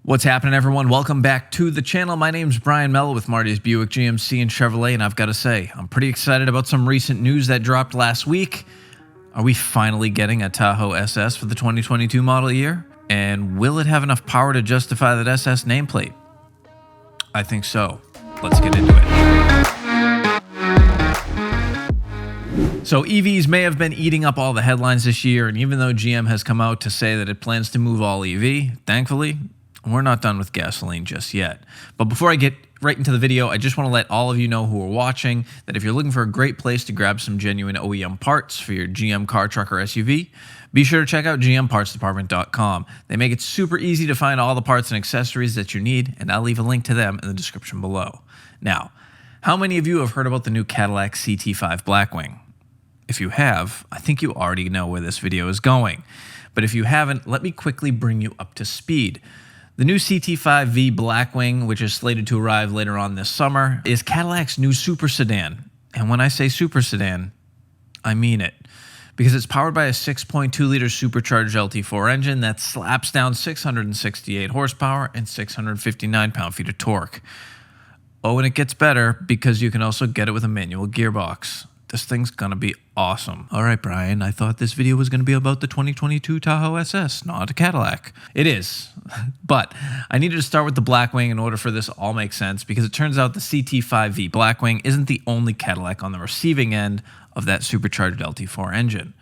What's happening, everyone? Welcome back to the channel. My name's Brian Mello with Marty's Buick GMC and Chevrolet, and I've got to say, I'm pretty excited about some recent news that dropped last week. Are we finally getting a Tahoe SS for the 2022 model year? And will it have enough power to justify that SS nameplate? I think so. Let's get into it. So EVs may have been eating up all the headlines this year, and even though GM has come out to say that it plans to move all EV, thankfully, we're not done with gasoline just yet. But before I get right into the video, I just want to let all of you know who are watching that if you're looking for a great place to grab some genuine OEM parts for your GM car, truck, or SUV, be sure to check out gmpartsdepartment.com. They make it super easy to find all the parts and accessories that you need, and I'll leave a link to them in the description below. Now, how many of you have heard about the new Cadillac CT5 Blackwing? If you have, I think you already know where this video is going. But if you haven't, let me quickly bring you up to speed. The new CT5V Blackwing, which is slated to arrive later on this summer, is Cadillac's new super sedan. And when I say super sedan, I mean it. Because it's powered by a 6.2-liter supercharged LT4 engine that slaps down 668 horsepower and 659 pound-feet of torque. Oh, and it gets better because you can also get it with a manual gearbox. This thing's gonna be awesome. All right, Brian, I thought this video was gonna be about the 2022 Tahoe SS, not a Cadillac. It is, but I needed to start with the Blackwing in order for this all make sense because it turns out the CT5V Blackwing isn't the only Cadillac on the receiving end of that supercharged LT4 engine.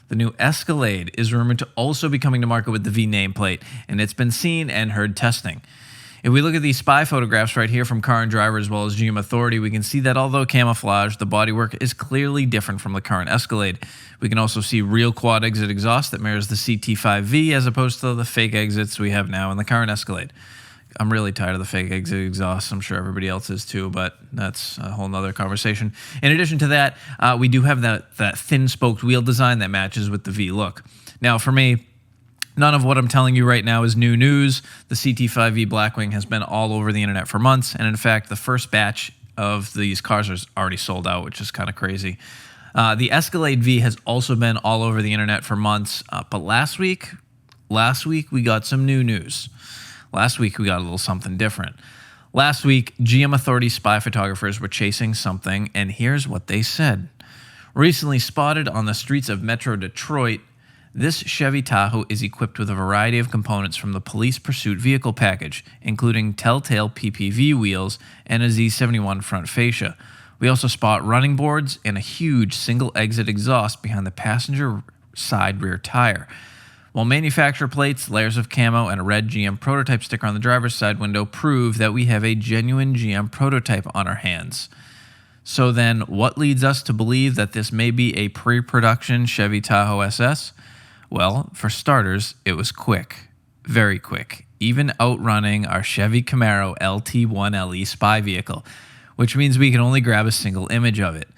The new Escalade is rumored to also be coming to market with the V nameplate, and it's been seen and heard testing. If we look at these spy photographs right here from Car and Driver as well as GM Authority, we can see that although camouflaged, the bodywork is clearly different from the current Escalade. We can also see real quad exit exhaust that mirrors the CT5V as opposed to the fake exits we have now in the current Escalade. I'm really tired of the fake exit exhaust. I'm sure everybody else is too, but that's a whole nother conversation. In addition to that, we do have that thin-spoked wheel design that matches with the V look. Now, for me, none of what I'm telling you right now is new news. The CT5V Blackwing has been all over the internet for months, and in fact, the first batch of these cars are already sold out, which is kind of crazy. The Escalade V has also been all over the internet for months, but last week we got some new news. Last week we got a little something different. Last week, GM Authority spy photographers were chasing something, and here's what they said. Recently spotted on the streets of Metro Detroit, this Chevy Tahoe is equipped with a variety of components from the police pursuit vehicle package, including telltale PPV wheels and a Z71 front fascia. We also spot running boards and a huge single-exit exhaust behind the passenger side rear tire. While manufacturer plates, layers of camo, and a red GM prototype sticker on the driver's side window prove that we have a genuine GM prototype on our hands. So then, what leads us to believe that this may be a pre-production Chevy Tahoe SS? Well, for starters, it was quick, very quick, even outrunning our Chevy Camaro LT1LE spy vehicle, which means we can only grab a single image of it.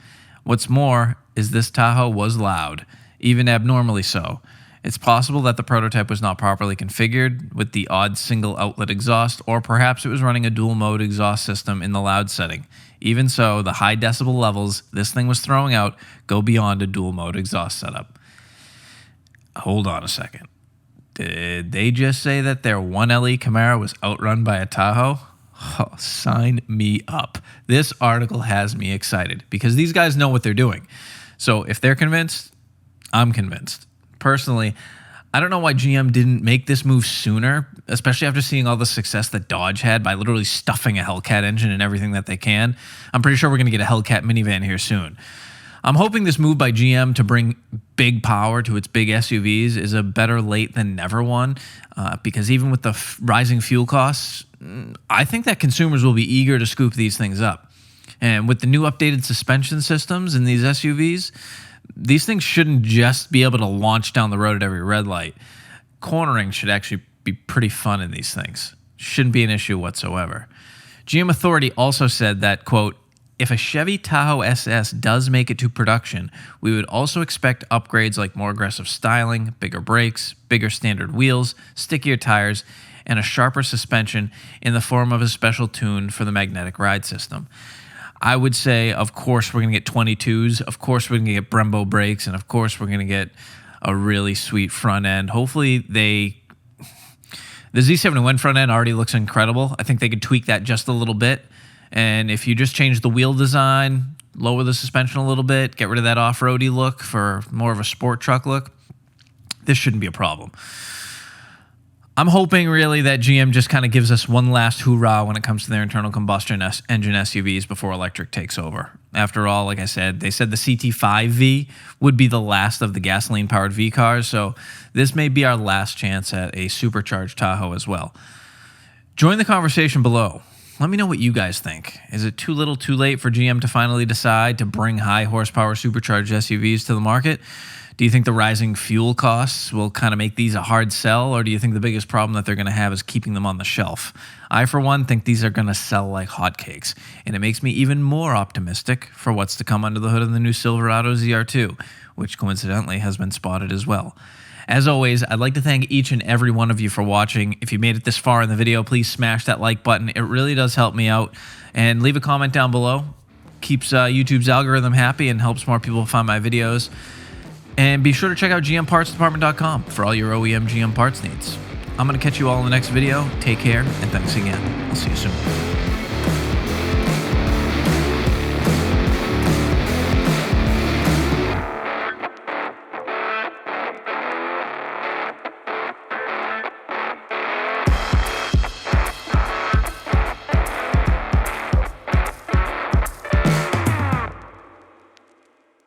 What's more is this Tahoe was loud, even abnormally so. It's possible that the prototype was not properly configured with the odd single outlet exhaust, or perhaps it was running a dual mode exhaust system in the loud setting. Even so, the high decibel levels this thing was throwing out go beyond a dual mode exhaust setup. Hold on a second. Did they just say that their 1LE Camaro was outrun by a Tahoe? Oh, sign me up. This article has me excited because these guys know what they're doing. So if they're convinced, I'm convinced. Personally, I don't know why GM didn't make this move sooner, especially after seeing all the success that Dodge had by literally stuffing a Hellcat engine in everything that they can. I'm pretty sure we're going to get a Hellcat minivan here soon. I'm hoping this move by GM to bring big power to its big SUVs is a better late than never one, because even with the rising fuel costs, I think that consumers will be eager to scoop these things up. And with the new updated suspension systems in these SUVs, these things shouldn't just be able to launch down the road at every red light. Cornering should actually be pretty fun in these things. Shouldn't be an issue whatsoever. GM Authority also said that, quote, if a Chevy Tahoe SS does make it to production, we would also expect upgrades like more aggressive styling, bigger brakes, bigger standard wheels, stickier tires, and a sharper suspension in the form of a special tune for the magnetic ride system. I would say, of course, we're going to get 22s. Of course, we're going to get Brembo brakes. And of course, we're going to get a really sweet front end. Hopefully, they The Z71 front end already looks incredible. I think they could tweak that just a little bit. And if you just change the wheel design, lower the suspension a little bit, get rid of that off-roady look for more of a sport truck look, this shouldn't be a problem. I'm hoping really that GM just kind of gives us one last hoorah when it comes to their internal combustion engine SUVs before electric takes over. After all, like I said, they said the CT5V would be the last of the gasoline-powered V cars, so this may be our last chance at a supercharged Tahoe as well. Join the conversation below. Let me know what you guys think. Is it too little too late for GM to finally decide to bring high horsepower supercharged SUVs to the market? Do you think the rising fuel costs will kind of make these a hard sell, or do you think the biggest problem that they're going to have is keeping them on the shelf? I, for one, think these are going to sell like hotcakes, and it makes me even more optimistic for what's to come under the hood of the new Silverado ZR2, which coincidentally has been spotted as well. As always, I'd like to thank each and every one of you for watching. If you made it this far in the video, please smash that like button. It really does help me out. And leave a comment down below. Keeps YouTube's algorithm happy and helps more people find my videos. And be sure to check out gmpartsdepartment.com for all your OEM GM parts needs. I'm going to catch you all in the next video. Take care, and thanks again. I'll see you soon.